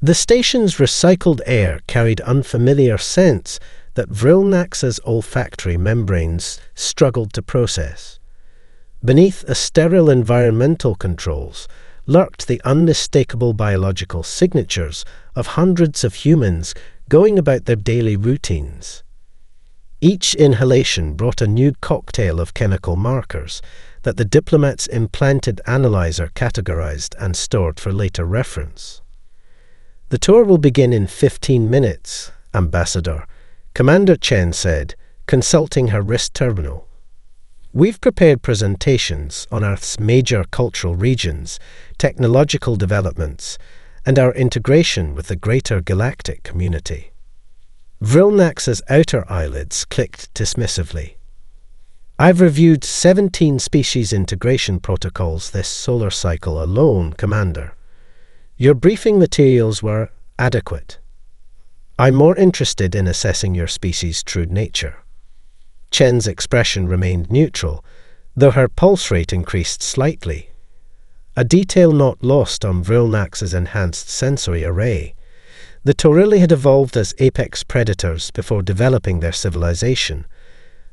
The station's recycled air carried unfamiliar scents that Vrilnax's olfactory membranes struggled to process. Beneath a sterile environmental controls lurked the unmistakable biological signatures of hundreds of humans going about their daily routines. Each inhalation brought a new cocktail of chemical markers that the diplomat's implanted analyzer categorized and stored for later reference. "The tour will begin in 15 minutes, Ambassador," Commander Chen said, consulting her wrist terminal. "We've prepared presentations on Earth's major cultural regions, technological developments, and our integration with the greater galactic community." Vrilnax's outer eyelids clicked dismissively. "I've reviewed 17 species integration protocols this solar cycle alone, Commander. Your briefing materials were adequate. I'm more interested in assessing your species' true nature." Chen's expression remained neutral, though her pulse rate increased slightly. A detail not lost on Vrilnax's enhanced sensory array. The Torili had evolved as apex predators before developing their civilization,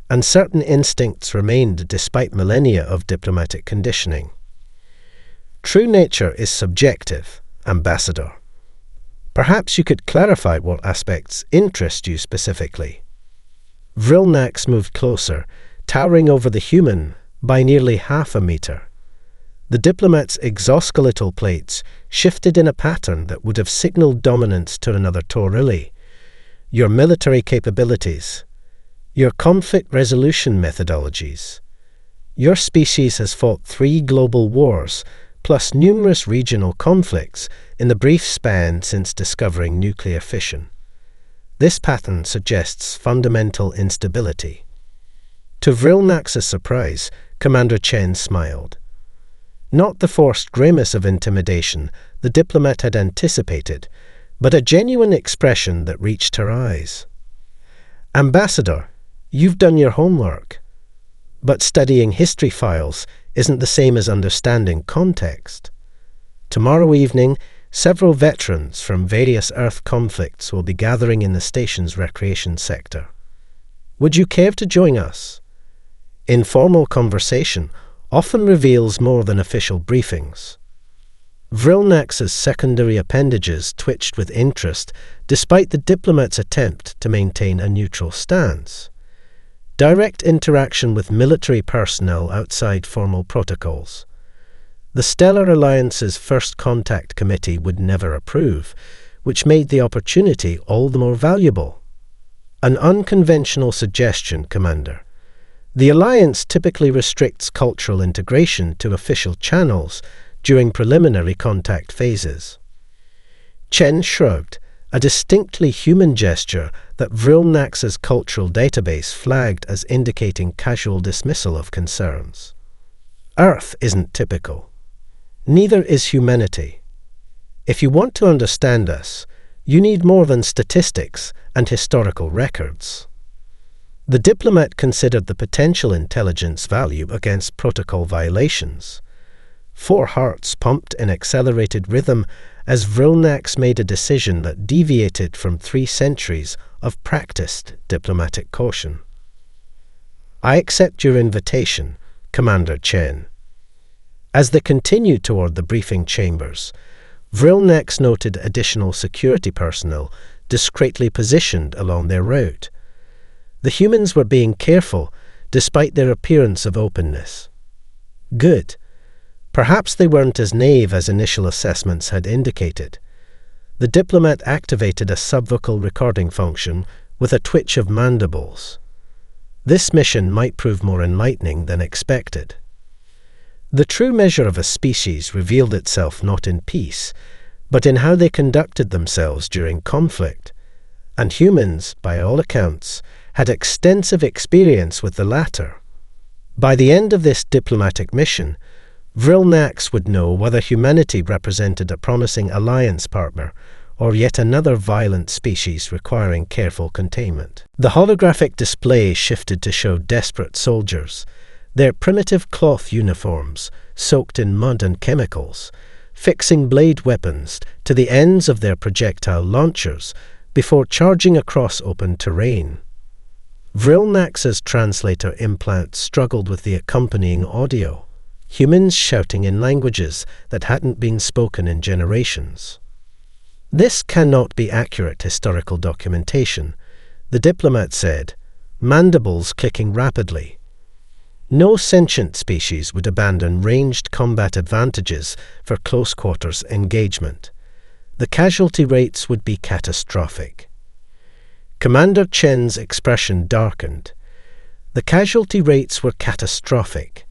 and certain instincts remained despite millennia of diplomatic conditioning. "True nature is subjective, Ambassador. Perhaps you could clarify what aspects interest you specifically." Vrilnax moved closer, towering over the human by nearly half a meter. The diplomat's exoskeletal plates shifted in a pattern that would have signaled dominance to another Torili. "Your military capabilities, your conflict resolution methodologies. Your species has fought 3 global wars, plus numerous regional conflicts in the brief span since discovering nuclear fission. This pattern suggests fundamental instability." To Vrilnax's surprise, Commander Chen smiled. Not the forced grimace of intimidation the diplomat had anticipated, but a genuine expression that reached her eyes. "Ambassador, you've done your homework. But studying history files isn't the same as understanding context. Tomorrow evening, several veterans from various Earth conflicts will be gathering in the station's recreation sector. Would you care to join us? Informal conversation often reveals more than official briefings." Vrilnax's secondary appendages twitched with interest despite the diplomat's attempt to maintain a neutral stance. Direct interaction with military personnel outside formal protocols. The Stellar Alliance's First Contact Committee would never approve, which made the opportunity all the more valuable. "An unconventional suggestion, Commander. The Alliance typically restricts cultural integration to official channels during preliminary contact phases." Chen shrugged, a distinctly human gesture that Vrilnax's cultural database flagged as indicating casual dismissal of concerns. "Earth isn't typical. Neither is humanity. If you want to understand us, you need more than statistics and historical records." The diplomat considered the potential intelligence value against protocol violations. 4 hearts pumped in accelerated rhythm as Vrilnax made a decision that deviated from 3 centuries of practiced diplomatic caution. "I accept your invitation, Commander Chen." As they continued toward the briefing chambers, Vrilnax noted additional security personnel discreetly positioned along their route. The humans were being careful, despite their appearance of openness. Good. Perhaps they weren't as naive as initial assessments had indicated. The diplomat activated a subvocal recording function with a twitch of mandibles. This mission might prove more enlightening than expected. The true measure of a species revealed itself not in peace, but in how they conducted themselves during conflict, and humans, by all accounts, had extensive experience with the latter. By the end of this diplomatic mission, Vrilnax would know whether humanity represented a promising alliance partner or yet another violent species requiring careful containment. The holographic display shifted to show desperate soldiers, their primitive cloth uniforms, soaked in mud and chemicals, fixing blade weapons to the ends of their projectile launchers before charging across open terrain. Vrilnax's translator implant struggled with the accompanying audio, humans shouting in languages that hadn't been spoken in generations. This cannot be accurate historical documentation, the diplomat said, mandibles clicking rapidly. No sentient species would abandon ranged combat advantages for close-quarters engagement. The casualty rates would be catastrophic. Commander Chen's expression darkened. The casualty rates were catastrophic.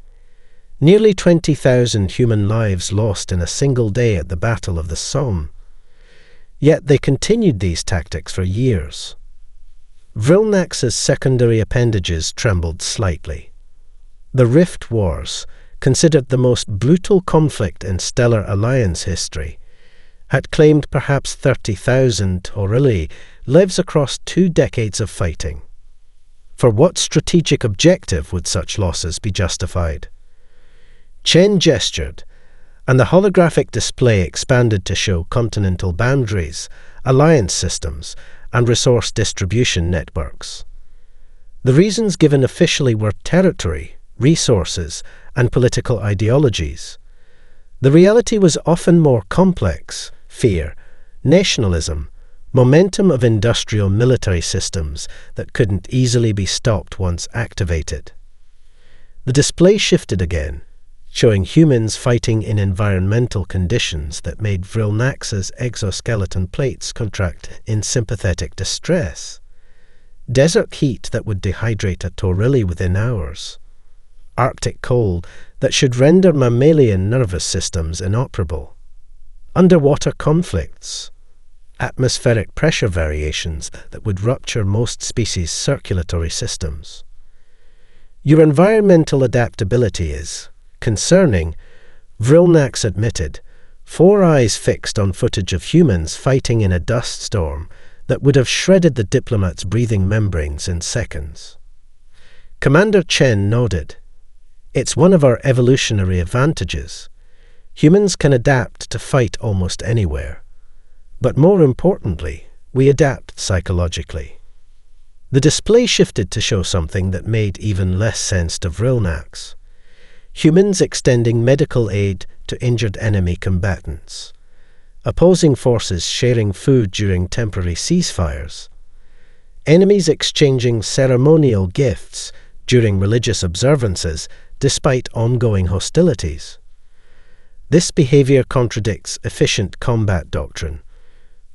Nearly 20,000 human lives lost in a single day at the Battle of the Somme. Yet they continued these tactics for years. Vrilnax's secondary appendages trembled slightly. The Rift Wars, considered the most brutal conflict in Stellar Alliance history, had claimed perhaps 30,000 Torili lives across 2 decades of fighting. For what strategic objective would such losses be justified? Chen gestured, and the holographic display expanded to show continental boundaries, alliance systems, and resource distribution networks. The reasons given officially were territory, resources, and political ideologies. The reality was often more complex: fear, nationalism, momentum of industrial military systems that couldn't easily be stopped once activated. The display shifted again, showing humans fighting in environmental conditions that made Vrilnax's exoskeleton plates contract in sympathetic distress. Desert heat that would dehydrate a Torili within hours. Arctic cold that should render mammalian nervous systems inoperable. Underwater conflicts. Atmospheric pressure variations that would rupture most species' circulatory systems. Your environmental adaptability is concerning, Vrilnax admitted, 4 eyes fixed on footage of humans fighting in a dust storm that would have shredded the diplomat's breathing membranes in seconds. Commander Chen nodded. It's one of our evolutionary advantages. Humans can adapt to fight almost anywhere. But more importantly, we adapt psychologically. The display shifted to show something that made even less sense to Vrilnax. Humans extending medical aid to injured enemy combatants. Opposing forces sharing food during temporary ceasefires. Enemies exchanging ceremonial gifts during religious observances despite ongoing hostilities. This behavior contradicts efficient combat doctrine.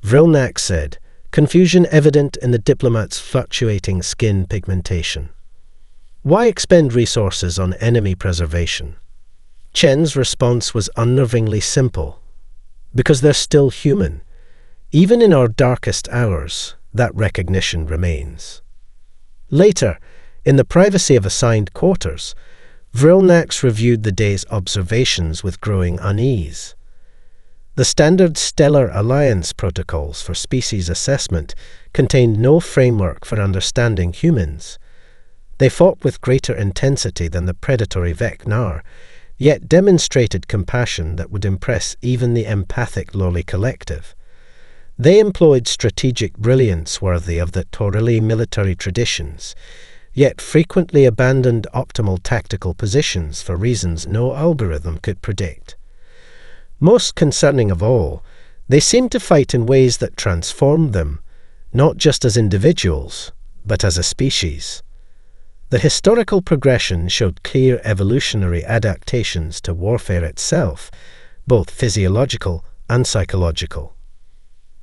Vrilnax said, confusion evident in the diplomat's fluctuating skin pigmentation. Why expend resources on enemy preservation? Chen's response was unnervingly simple. Because they're still human. Even in our darkest hours, that recognition remains. Later, in the privacy of assigned quarters, Vrilnax reviewed the day's observations with growing unease. The standard Stellar Alliance protocols for species assessment contained no framework for understanding humans. They fought with greater intensity than the predatory Vecnar, yet demonstrated compassion that would impress even the empathic lowly collective. They employed strategic brilliance worthy of the Torili military traditions, yet frequently abandoned optimal tactical positions for reasons no algorithm could predict. Most concerning of all, they seemed to fight in ways that transformed them, not just as individuals, but as a species. The historical progression showed clear evolutionary adaptations to warfare itself, both physiological and psychological.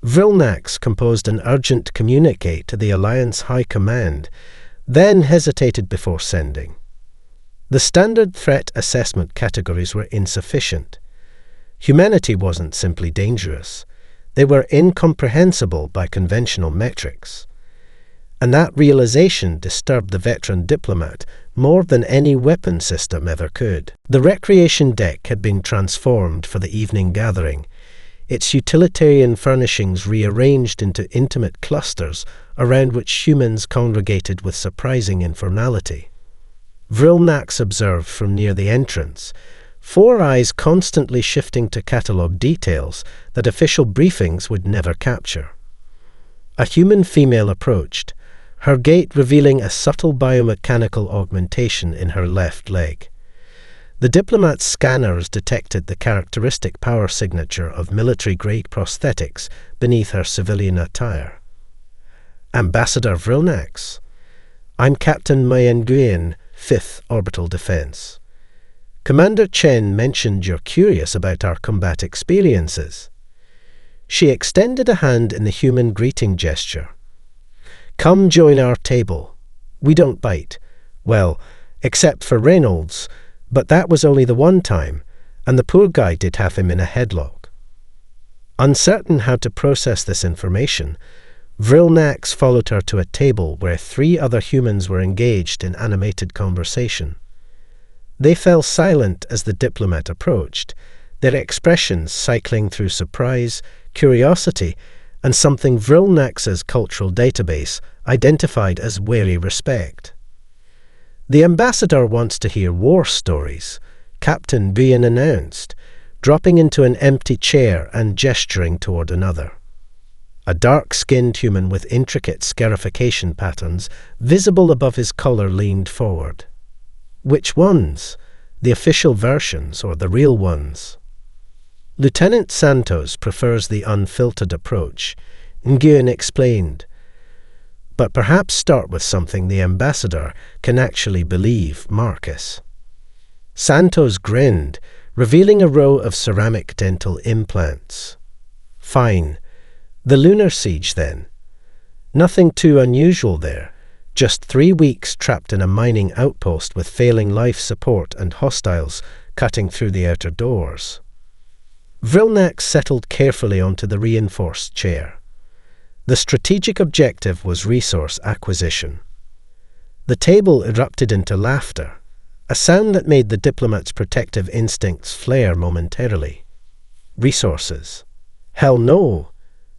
Vrilnax composed an urgent communique to the Alliance High Command, then hesitated before sending. The standard threat assessment categories were insufficient. Humanity wasn't simply dangerous. They were incomprehensible by conventional metrics. And that realization disturbed the veteran diplomat more than any weapon system ever could. The recreation deck had been transformed for the evening gathering, its utilitarian furnishings rearranged into intimate clusters around which humans congregated with surprising informality. Vrilnax observed from near the entrance, 4 eyes constantly shifting to catalogue details that official briefings would never capture. A human female approached, her gait revealing a subtle biomechanical augmentation in her left leg. The diplomat's scanners detected the characteristic power signature of military-grade prosthetics beneath her civilian attire. Ambassador Vrilnax. I'm Captain Mayen Nguyen, 5th Orbital Defense. Commander Chen mentioned you're curious about our combat experiences. She extended a hand in the human greeting gesture. Come join our table. We don't bite. Well, except for Reynolds, but that was only the one time, and the poor guy did have him in a headlock. Uncertain how to process this information, Vrilnax followed her to a table where 3 other humans were engaged in animated conversation. They fell silent as the diplomat approached, their expressions cycling through surprise, curiosity, and something Vrilnax's cultural database identified as wary respect. The ambassador wants to hear war stories, Captain Nguyen announced, dropping into an empty chair and gesturing toward another. A dark-skinned human with intricate scarification patterns visible above his collar leaned forward. Which ones? The official versions or the real ones? Lieutenant Santos prefers the unfiltered approach, Nguyen explained. But perhaps start with something the ambassador can actually believe, Marcus. Santos grinned, revealing a row of ceramic dental implants. Fine. The lunar siege, then. Nothing too unusual there. Just 3 weeks trapped in a mining outpost with failing life support and hostiles cutting through the outer doors. Vrilnax settled carefully onto the reinforced chair. The strategic objective was resource acquisition. The table erupted into laughter, a sound that made the diplomat's protective instincts flare momentarily. Resources? Hell no,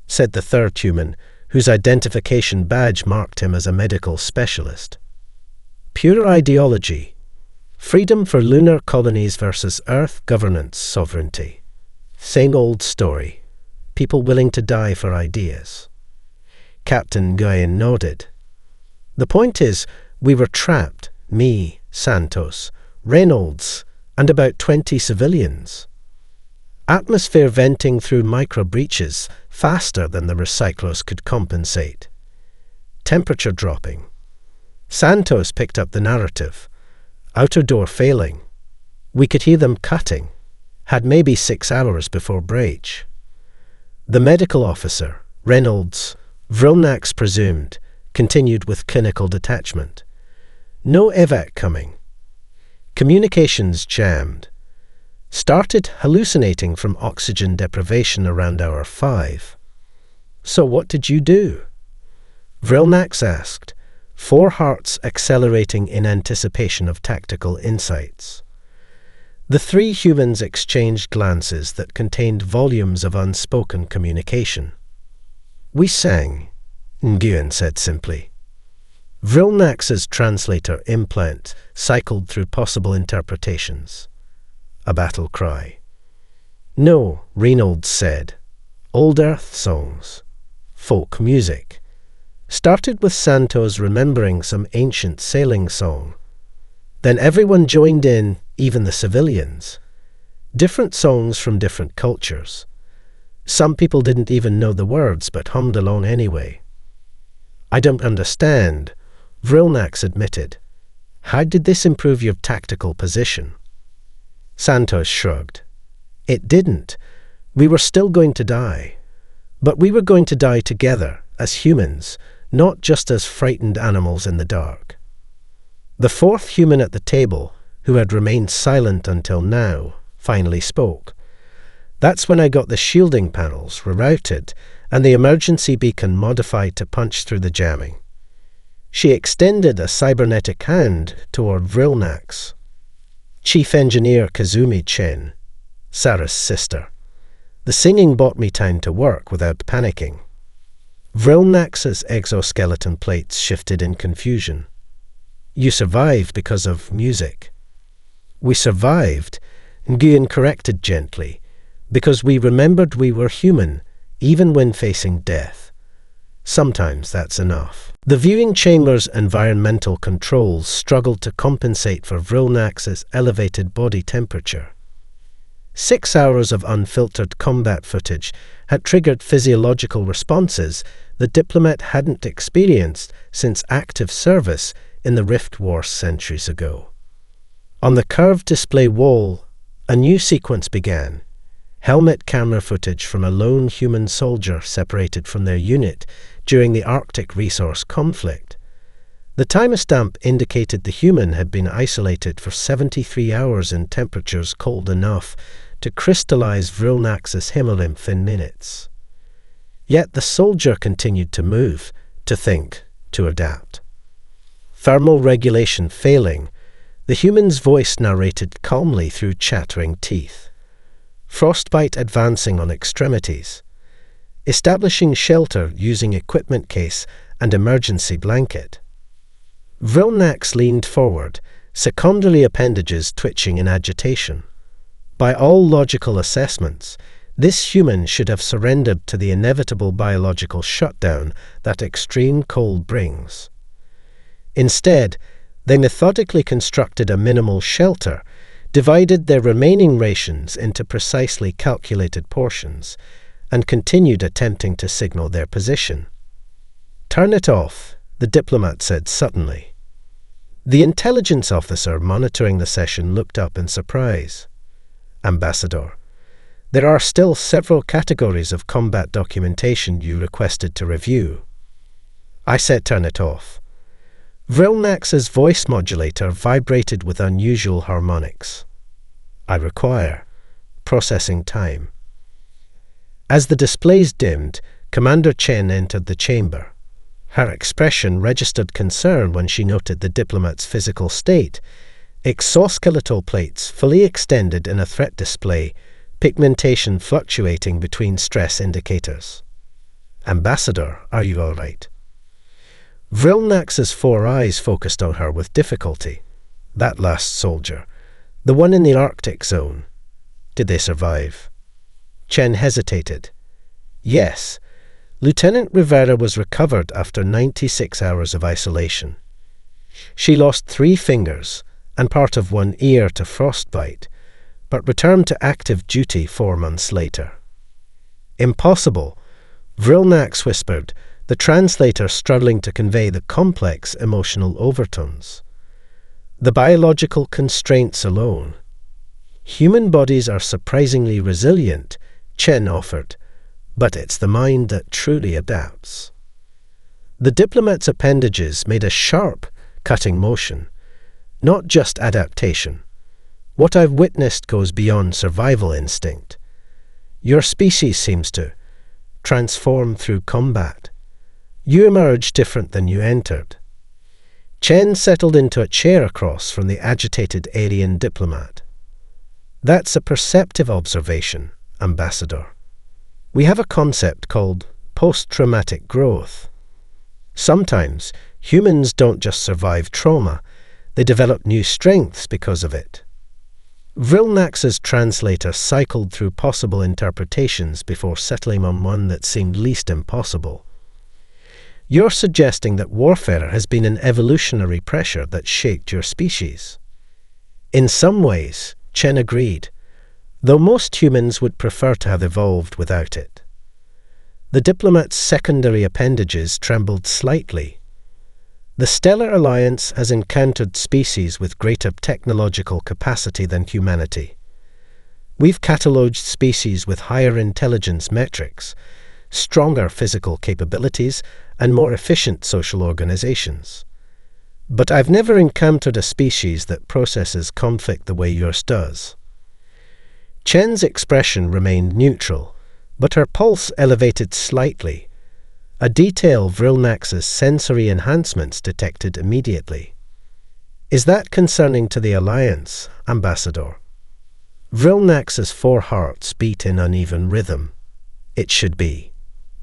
said the third human, whose identification badge marked him as a medical specialist. Pure ideology. Freedom for lunar colonies versus Earth governance sovereignty. Same old story. People willing to die for ideas. Captain Nguyen nodded. The point is, we were trapped, me, Santos, Reynolds, and about 20 civilians. Atmosphere venting through micro-breaches faster than the recyclers could compensate. Temperature dropping. Santos picked up the narrative. Outer door failing. We could hear them cutting. Had maybe 6 hours before breach. The medical officer, Reynolds, Vrilnax presumed, continued with clinical detachment. No evac coming. Communications jammed. Started hallucinating from oxygen deprivation around hour 5. So what did you do? Vrilnax asked, 4 hearts accelerating in anticipation of tactical insights. The 3 humans exchanged glances that contained volumes of unspoken communication. We sang, Nguyen said simply. Vrilnax's translator implant cycled through possible interpretations. A battle cry. No, Reynolds said. Old Earth songs. Folk music. Started with Santos remembering some ancient sailing song. Then everyone joined in, even the civilians. Different songs from different cultures. Some people didn't even know the words but hummed along anyway. I don't understand, Vrilnax admitted. How did this improve your tactical position? Santos shrugged. It didn't. We were still going to die. But we were going to die together, as humans, not just as frightened animals in the dark. The 4th human at the table, who had remained silent until now, finally spoke. That's when I got the shielding panels rerouted and the emergency beacon modified to punch through the jamming. She extended a cybernetic hand toward Vrilnax. Chief Engineer Kazumi Chen, Sarah's sister. The singing bought me time to work without panicking. Vrilnax's exoskeleton plates shifted in confusion. You survived because of music. We survived, Nguyen corrected gently, because we remembered we were human, even when facing death. Sometimes that's enough. The viewing chamber's environmental controls struggled to compensate for Vrilnax's elevated body temperature. 6 hours of unfiltered combat footage had triggered physiological responses the diplomat hadn't experienced since active service in the Rift War centuries ago. On the curved display wall, a new sequence began. Helmet camera footage from a lone human soldier separated from their unit during the Arctic resource conflict. The timestamp indicated the human had been isolated for 73 hours in temperatures cold enough to crystallize Vrilnax's hemolymph in minutes. Yet the soldier continued to move, to think, to adapt. Thermal regulation failing, the human's voice narrated calmly through chattering teeth. Frostbite advancing on extremities. Establishing shelter using equipment case and emergency blanket. Vrilnax leaned forward, secondary appendages twitching in agitation. By all logical assessments, this human should have surrendered to the inevitable biological shutdown that extreme cold brings. Instead, they methodically constructed a minimal shelter, divided their remaining rations into precisely calculated portions, and continued attempting to signal their position. "Turn it off," the diplomat said suddenly. The intelligence officer monitoring the session looked up in surprise. "Ambassador, there are still several categories of combat documentation you requested to review." I said turn it off. Vrilnax's voice modulator vibrated with unusual harmonics. "I require processing time." As the displays dimmed, Commander Chen entered the chamber. Her expression registered concern when she noted the diplomat's physical state. Exoskeletal plates fully extended in a threat display, pigmentation fluctuating between stress indicators. "Ambassador, are you all right?" Vrilnax's 4 eyes focused on her with difficulty. That last soldier, the one in the Arctic zone. Did they survive? Chen hesitated. Yes. Lieutenant Rivera was recovered after 96 hours of isolation. She lost 3 fingers and part of 1 ear to frostbite, but returned to active duty 4 months later. "Impossible," Vrilnax whispered, the translator struggling to convey the complex emotional overtones. "The biological constraints alone." "Human bodies are surprisingly resilient," Chen offered, "but it's the mind that truly adapts." The diplomat's appendages made a sharp, cutting motion. "Not just adaptation. What I've witnessed goes beyond survival instinct. Your species seems to transform through combat. You emerge different than you entered." Chen settled into a chair across from the agitated alien diplomat. "That's a perceptive observation, Ambassador. We have a concept called post-traumatic growth. Sometimes humans don't just survive trauma, they develop new strengths because of it." Vrilnax's translator cycled through possible interpretations before settling on one that seemed least impossible. "You're suggesting that warfare has been an evolutionary pressure that shaped your species." "In some ways," Chen agreed, "though most humans would prefer to have evolved without it." The diplomat's secondary appendages trembled slightly. "The Stellar Alliance has encountered species with greater technological capacity than humanity. We've catalogued species with higher intelligence metrics, stronger physical capabilities, and more efficient social organizations. But I've never encountered a species that processes conflict the way yours does." Chen's expression remained neutral, but her pulse elevated slightly, a detail Vrilnax's sensory enhancements detected immediately. "Is that concerning to the Alliance, Ambassador?" Vrilnax's 4 hearts beat in uneven rhythm. "It should be,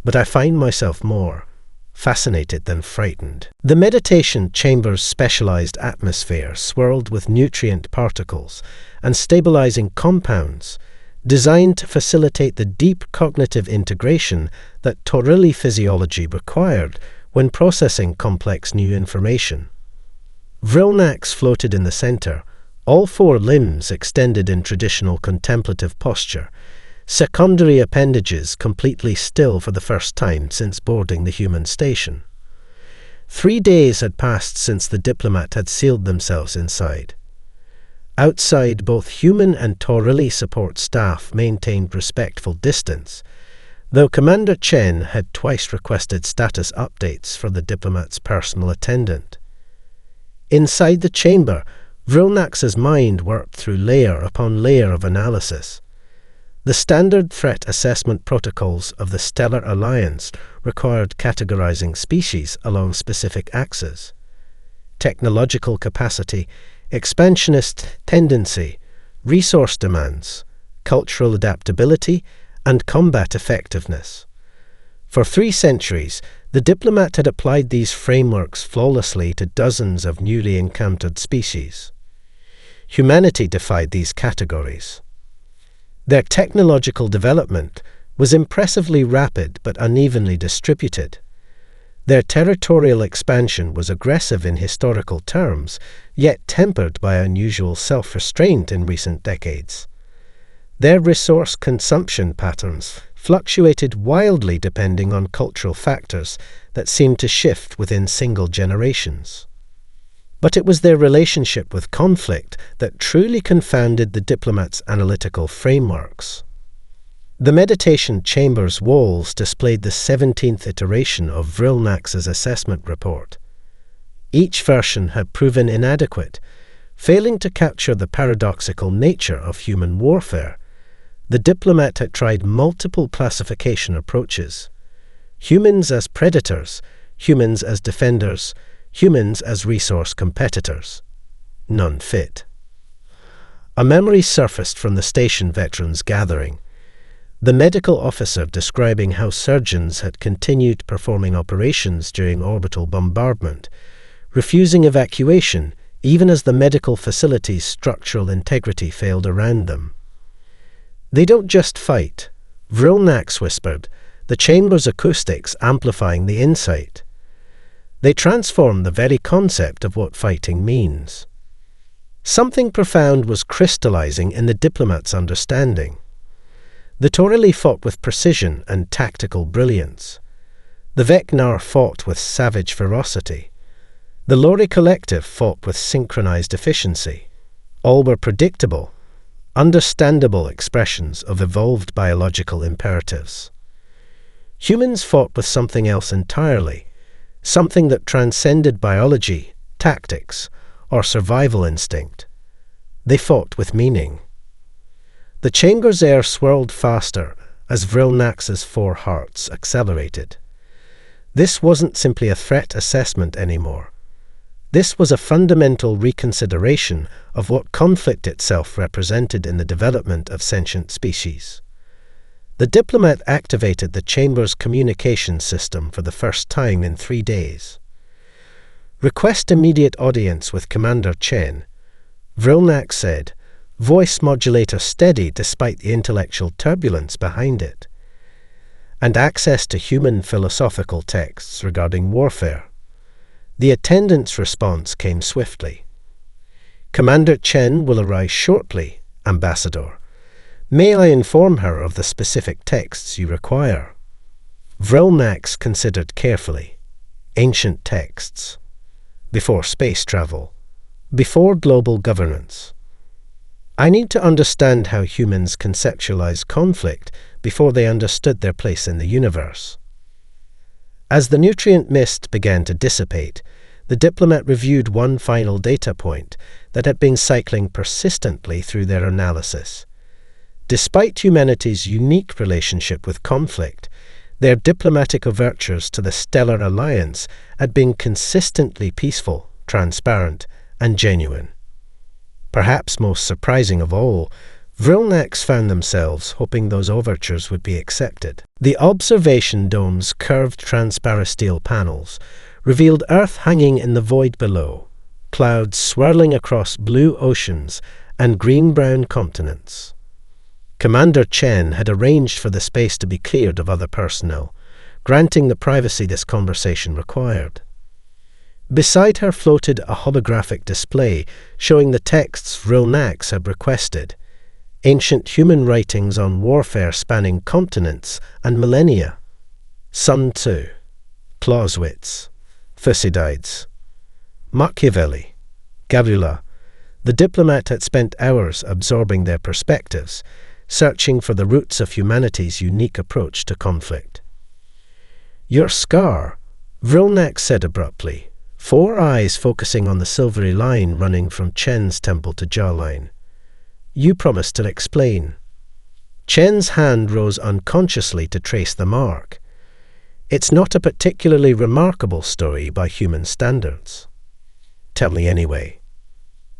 but I find myself more fascinated than frightened. The meditation chamber's specialized atmosphere swirled with nutrient particles and stabilizing compounds designed to facilitate the deep cognitive integration that Torili physiology required when processing complex new information. Vrilnax floated in the center, all four limbs extended in traditional contemplative posture, secondary appendages completely still for the first time since boarding the human station. 3 days had passed since the diplomat had sealed themselves inside. Outside, both human and Torili support staff maintained respectful distance, though Commander Chen had twice requested status updates for the diplomat's personal attendant. Inside the chamber, Vrilnax's mind worked through layer upon layer of analysis. The standard threat assessment protocols of the Stellar Alliance required categorizing species along specific axes: technological capacity, expansionist tendency, resource demands, cultural adaptability, and combat effectiveness. For 3 centuries, the diplomat had applied these frameworks flawlessly to dozens of newly encountered species. Humanity defied these categories. Their technological development was impressively rapid but unevenly distributed. Their territorial expansion was aggressive in historical terms, yet tempered by unusual self-restraint in recent decades. Their resource consumption patterns fluctuated wildly depending on cultural factors that seemed to shift within single generations. But it was their relationship with conflict that truly confounded the diplomat's analytical frameworks. The meditation chamber's walls displayed the 17th iteration of Vrilnax's assessment report. Each version had proven inadequate, failing to capture the paradoxical nature of human warfare. The diplomat had tried multiple classification approaches: humans as predators, humans as defenders, humans as resource competitors. None fit. A memory surfaced from the station veterans gathering. The medical officer describing how surgeons had continued performing operations during orbital bombardment, refusing evacuation even as the medical facility's structural integrity failed around them. "They don't just fight," Vrilnax whispered, the chamber's acoustics amplifying the insight. "They transform the very concept of what fighting means." Something profound was crystallizing in the diplomat's understanding. The Torili fought with precision and tactical brilliance. The Vecnar fought with savage ferocity. The Lori Collective fought with synchronized efficiency. All were predictable, understandable expressions of evolved biological imperatives. Humans fought with something else entirely, something that transcended biology, tactics, or survival instinct. They fought with meaning. The chamber's air swirled faster as Vrilnax's 4 hearts accelerated. This wasn't simply a threat assessment anymore. This was a fundamental reconsideration of what conflict itself represented in the development of sentient species. The diplomat activated the chamber's communication system for the first time in 3 days. "Request immediate audience with Commander Chen," Vrilnax said, voice modulator steady despite the intellectual turbulence behind it, "and access to human philosophical texts regarding warfare." The attendant's response came swiftly. "Commander Chen will arrive shortly, Ambassador. May I inform her of the specific texts you require?" Vrilnax considered carefully. Ancient texts. Before space travel. Before global governance. "I need to understand how humans conceptualize conflict before they understood their place in the universe." As the nutrient mist began to dissipate, the diplomat reviewed one final data point that had been cycling persistently through their analysis. Despite humanity's unique relationship with conflict, their diplomatic overtures to the Stellar Alliance had been consistently peaceful, transparent, and genuine. Perhaps most surprising of all, Vrilnax found themselves hoping those overtures would be accepted. The observation dome's curved transparasteel panels revealed Earth hanging in the void below, clouds swirling across blue oceans and green-brown continents. Commander Chen had arranged for the space to be cleared of other personnel, granting the privacy this conversation required. Beside her floated a holographic display showing the texts Vrilnax had requested, ancient human writings on warfare spanning continents and millennia. Sun Tzu, Clausewitz, Thucydides, Machiavelli, Galula. The diplomat had spent hours absorbing their perspectives, searching for the roots of humanity's unique approach to conflict. "Your scar," Vrilnax said abruptly, 4 eyes focusing on the silvery line running from Chen's temple to jawline. "You promised to explain." Chen's hand rose unconsciously to trace the mark. "It's not a particularly remarkable story by human standards." "Tell me anyway."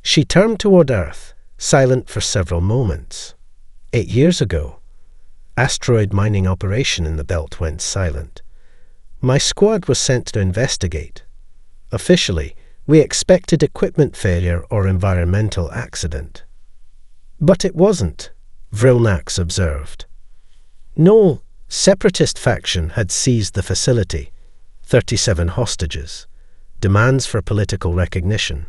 She turned toward Earth, silent for several moments. 8 years ago, asteroid mining operation in the belt went silent. My squad was sent to investigate. Officially, we expected equipment failure or environmental accident. But it wasn't, Vrilnax observed. No separatist faction had seized the facility, 37 hostages, demands for political recognition.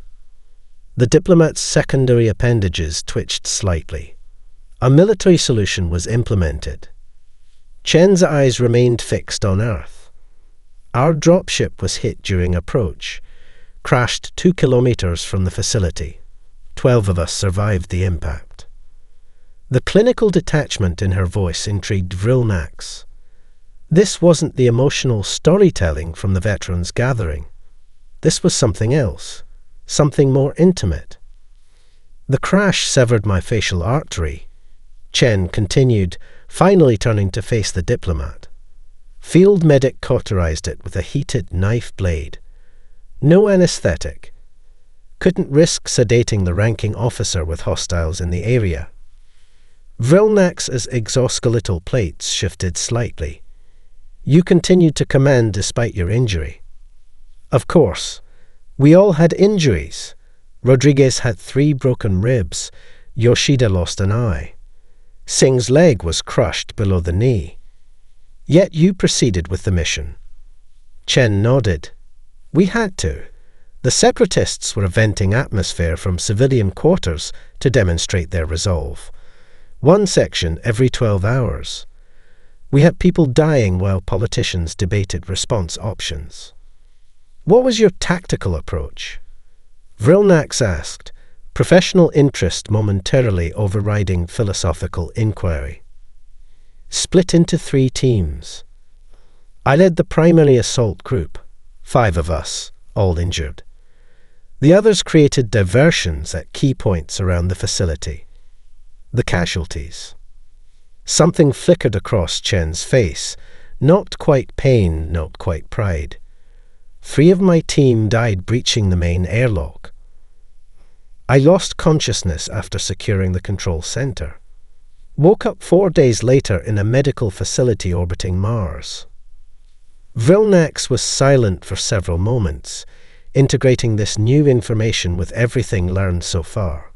The diplomat's secondary appendages twitched slightly. A military solution was implemented. Chen's eyes remained fixed on Earth. Our dropship was hit during approach, crashed 2 kilometers from the facility. 12 of us survived the impact. The clinical detachment in her voice intrigued Vrilnax. This wasn't the emotional storytelling from the veterans' gathering. This was something else, something more intimate. "The crash severed my facial artery," Chen continued, finally turning to face the diplomat. Field medic cauterized it with a heated knife blade. No anesthetic. Couldn't risk sedating the ranking officer with hostiles in the area. Vrilnax's exoskeletal plates shifted slightly. "You continued to command despite your injury." "Of course. We all had injuries. Rodriguez had 3 broken ribs. Yoshida lost an eye. Singh's leg was crushed below the knee. Yet you proceeded with the mission." Chen nodded. "We had to. The separatists were venting atmosphere from civilian quarters to demonstrate their resolve. 1 section every 12 hours. We had people dying while politicians debated response options." "What was your tactical approach?" Vrilnax asked, professional interest momentarily overriding philosophical inquiry. "Split into 3 teams. I led the primary assault group, 5 of us, all injured. The others created diversions at key points around the facility. The casualties." Something flickered across Chen's face, not quite pain, not quite pride. 3 of my team died breaching the main airlock. I lost consciousness after securing the control center. Woke up 4 days later in a medical facility orbiting Mars. Vrilnax was silent for several moments, integrating this new information with everything learned so far.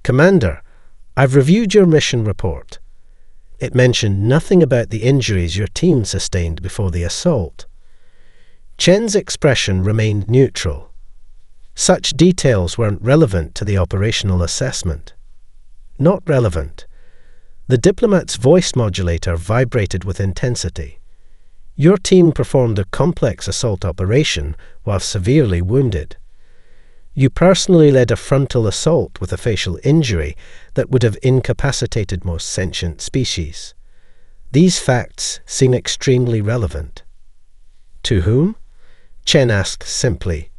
"Commander, I've reviewed your mission report. It mentioned nothing about the injuries your team sustained before the assault." Chen's expression remained neutral. Such details weren't relevant to the operational assessment. Not relevant. The diplomat's voice modulator vibrated with intensity. "Your team performed a complex assault operation while severely wounded. You personally led a frontal assault with a facial injury that would have incapacitated most sentient species. These facts seem extremely relevant." "To whom?" Chen asked simply.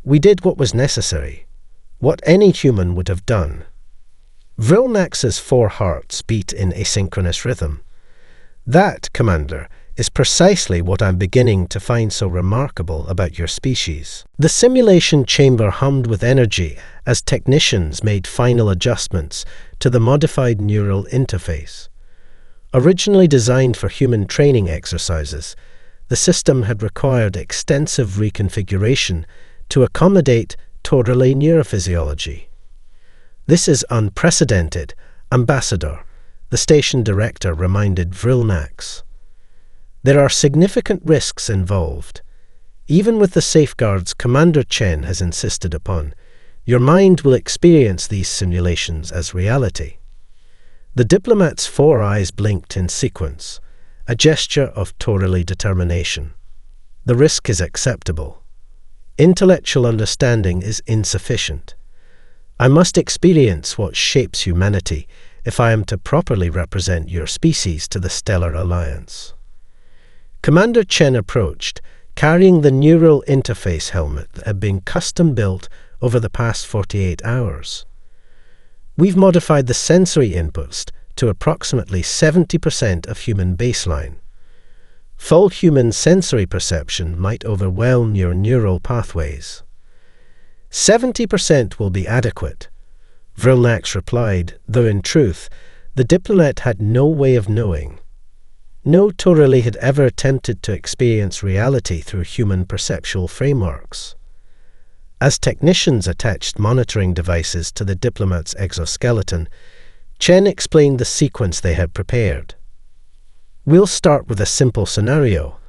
"We did what was necessary, what any human would have done." Vrilnax's 4 hearts beat in asynchronous rhythm. "That, Commander, is precisely what I'm beginning to find so remarkable about your species. The simulation chamber hummed with energy as technicians made final adjustments to the modified neural interface. Originally designed for human training exercises, the system had required extensive reconfiguration to accommodate Torrelly neurophysiology. This is unprecedented, Ambassador, the station director reminded Vrilnax. There are significant risks involved. Even with the safeguards Commander Chen has insisted upon, your mind will experience these simulations as reality. The diplomat's 4 eyes blinked in sequence, a gesture of Torrelly determination. The risk is acceptable. Intellectual understanding is insufficient. I must experience what shapes humanity if I am to properly represent your species to the Stellar Alliance. Commander Chen approached, carrying the neural interface helmet that had been custom-built over the past 48 hours. We've modified the sensory inputs to approximately 70% of human baseline. Full human sensory perception might overwhelm your neural pathways. 70% will be adequate, Vrilnax replied, though in truth, the diplomat had no way of knowing. No Torrelly had ever attempted to experience reality through human perceptual frameworks. As technicians attached monitoring devices to the diplomat's exoskeleton, Chen explained the sequence they had prepared. We'll start with a simple scenario,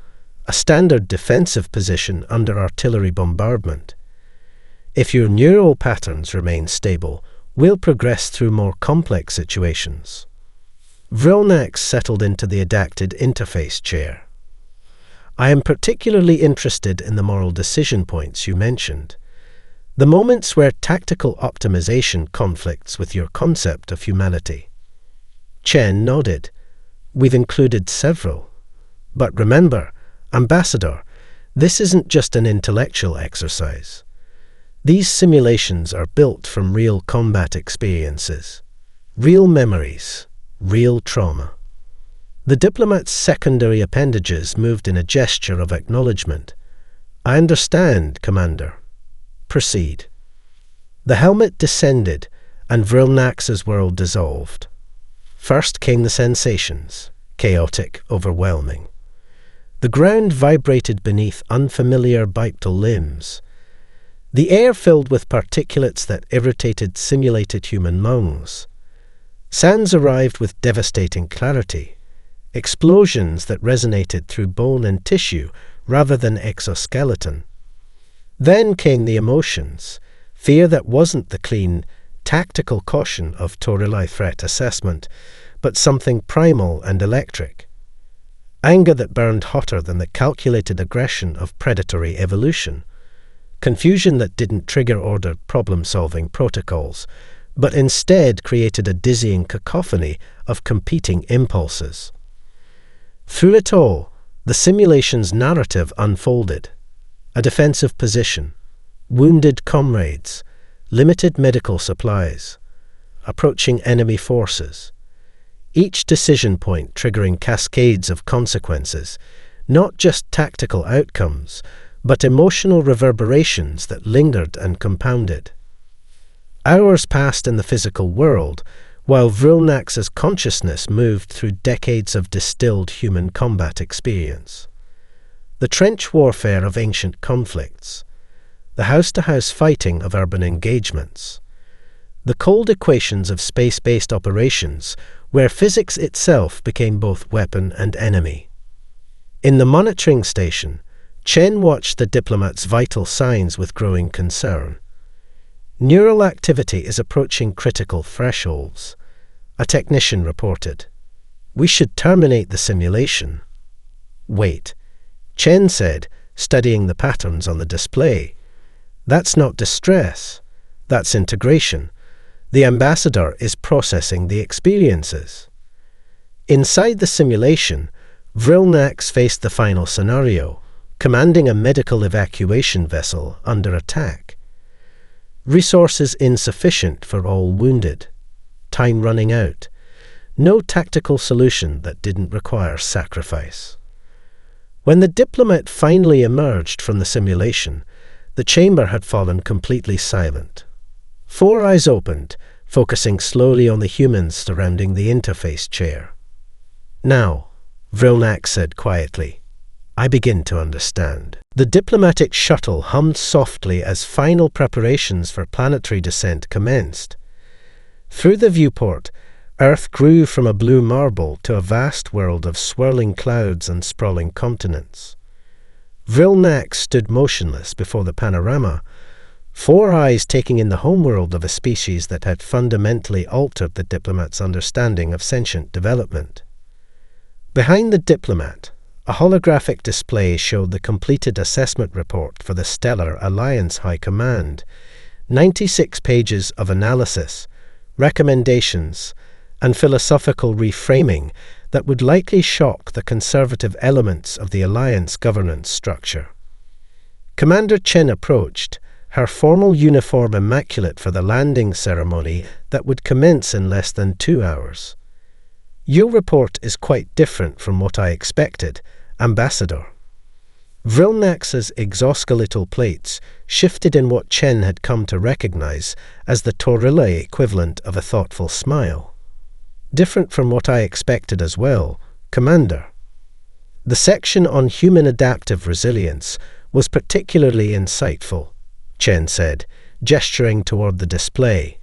a standard defensive position under artillery bombardment. If your neural patterns remain stable, we'll progress through more complex situations. Vrilnax settled into the adapted interface chair. I am particularly interested in the moral decision points you mentioned, the moments where tactical optimization conflicts with your concept of humanity. Chen nodded. We've included several. But remember, Ambassador, this isn't just an intellectual exercise. These simulations are built from real combat experiences, real memories, real trauma. The diplomat's secondary appendages moved in a gesture of acknowledgement. I understand, Commander. Proceed. The helmet descended, and Vrilnax's world dissolved. First came the sensations, chaotic, overwhelming. The ground vibrated beneath unfamiliar bipedal limbs. The air filled with particulates that irritated simulated human lungs. Sounds arrived with devastating clarity, explosions that resonated through bone and tissue rather than exoskeleton. Then came the emotions, fear that wasn't the clean, tactical caution of Torrelly threat assessment, but something primal and electric. Anger that burned hotter than the calculated aggression of predatory evolution. Confusion that didn't trigger ordered problem-solving protocols, but instead created a dizzying cacophony of competing impulses. Through it all, the simulation's narrative unfolded. A defensive position, wounded comrades, limited medical supplies, approaching enemy forces. Each decision point triggering cascades of consequences, not just tactical outcomes, but emotional reverberations that lingered and compounded. Hours passed in the physical world, while Vrilnax's consciousness moved through decades of distilled human combat experience. The trench warfare of ancient conflicts, the house-to-house fighting of urban engagements, the cold equations of space-based operations where physics itself became both weapon and enemy. In the monitoring station, Chen watched the diplomat's vital signs with growing concern. Neural activity is approaching critical thresholds, a technician reported. We should terminate the simulation. Wait, Chen said, studying the patterns on the display. That's not distress. That's integration. The ambassador is processing the experiences. Inside the simulation, Vrilnax faced the final scenario, commanding a medical evacuation vessel under attack. Resources insufficient for all wounded. Time running out. No tactical solution that didn't require sacrifice. When the diplomat finally emerged from the simulation, the chamber had fallen completely silent. 4 eyes opened, focusing slowly on the humans surrounding the interface chair. "Now," Vrilnak said quietly, "I begin to understand." The diplomatic shuttle hummed softly as final preparations for planetary descent commenced. Through the viewport, Earth grew from a blue marble to a vast world of swirling clouds and sprawling continents. Vrilnak stood motionless before the panorama, 4 eyes taking in the homeworld of a species that had fundamentally altered the diplomat's understanding of sentient development. Behind the diplomat, a holographic display showed the completed assessment report for the Stellar Alliance High Command, 96 pages of analysis, recommendations, and philosophical reframing that would likely shock the conservative elements of the Alliance governance structure. Commander Chen approached, her formal uniform immaculate for the landing ceremony that would commence in less than 2 hours. "Your report is quite different from what I expected, Ambassador." Vrilnax's exoskeletal plates shifted in what Chen had come to recognize as the Torilla equivalent of a thoughtful smile. "Different from what I expected as well, Commander." The section on human adaptive resilience was particularly insightful, Chen said, gesturing toward the display.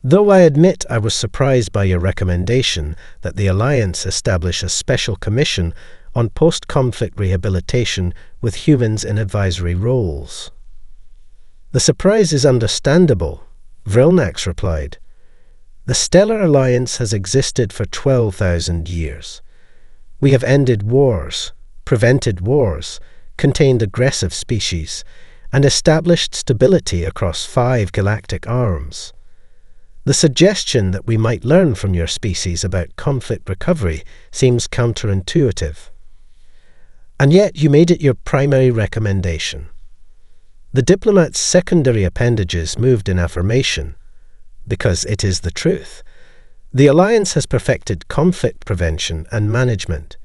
"Though I admit I was surprised by your recommendation that the Alliance establish a special commission on post-conflict rehabilitation with humans in advisory roles." "The surprise is understandable," Vrilnax replied. "The Stellar Alliance has existed for 12,000 years. We have ended wars, prevented wars, contained aggressive species, and established stability across 5 galactic arms. The suggestion that we might learn from your species about conflict recovery seems counterintuitive. And yet you made it your primary recommendation." The diplomat's secondary appendages moved in affirmation, because it is the truth. The Alliance has perfected conflict prevention and management,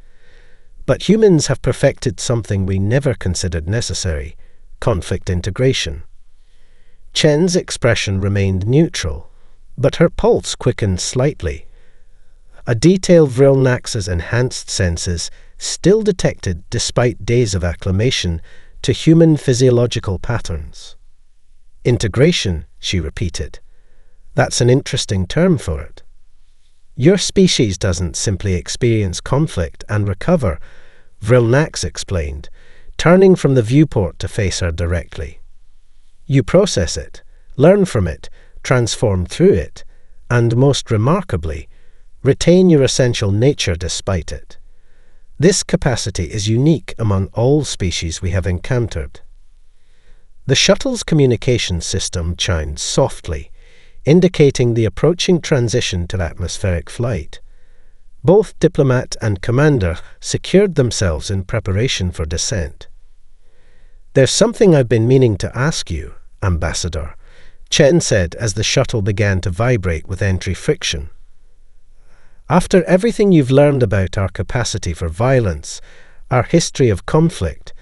but humans have perfected something we never considered necessary: conflict integration. Chen's expression remained neutral, but her pulse quickened slightly. A detail Vrilnax's enhanced senses still detected, despite days of acclimation, to human physiological patterns. "Integration," she repeated. "That's an interesting term for it. Your species doesn't simply experience conflict and recover," Vrilnax explained, turning from the viewport to face her directly. "You process it, learn from it, transform through it, and, most remarkably, retain your essential nature despite it. This capacity is unique among all species we have encountered." The shuttle's communication system chimed softly, indicating the approaching transition to atmospheric flight. Both diplomat and commander secured themselves in preparation for descent. "There's something I've been meaning to ask you, Ambassador," Chen said as the shuttle began to vibrate with entry friction. "After everything you've learned about our capacity for violence, our history of conflict,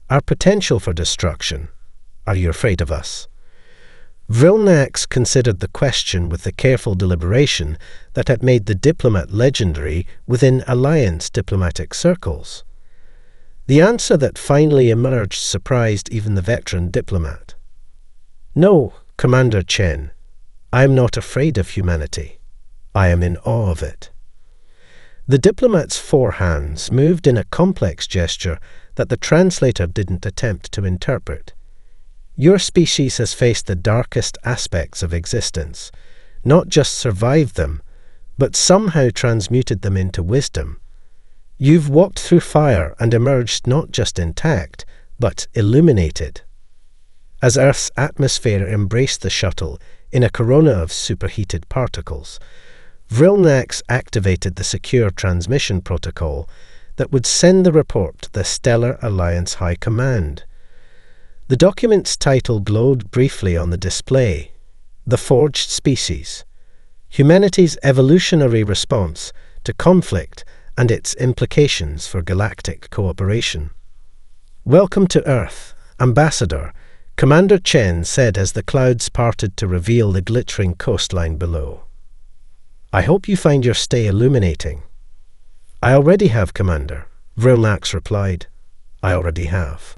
our potential for destruction, are you afraid of us?" Vrilnax considered the question with the careful deliberation that had made the diplomat legendary within Alliance diplomatic circles. The answer that finally emerged surprised even the veteran diplomat. "No, Commander Chen, I am not afraid of humanity. I am in awe of it." The diplomat's 4 hands moved in a complex gesture that the translator didn't attempt to interpret. "Your species has faced the darkest aspects of existence, not just survived them, but somehow transmuted them into wisdom. You've walked through fire and emerged not just intact, but illuminated." As Earth's atmosphere embraced the shuttle in a corona of superheated particles, Vrilnax activated the secure transmission protocol that would send the report to the Stellar Alliance High Command. The document's title glowed briefly on the display: "The Forged Species: Humanity's Evolutionary Response to Conflict and Its Implications for Galactic Cooperation." "Welcome to Earth, Ambassador," Commander Chen said as the clouds parted to reveal the glittering coastline below. "I hope you find your stay illuminating." "I already have, Commander," Vril Nax replied. "I already have."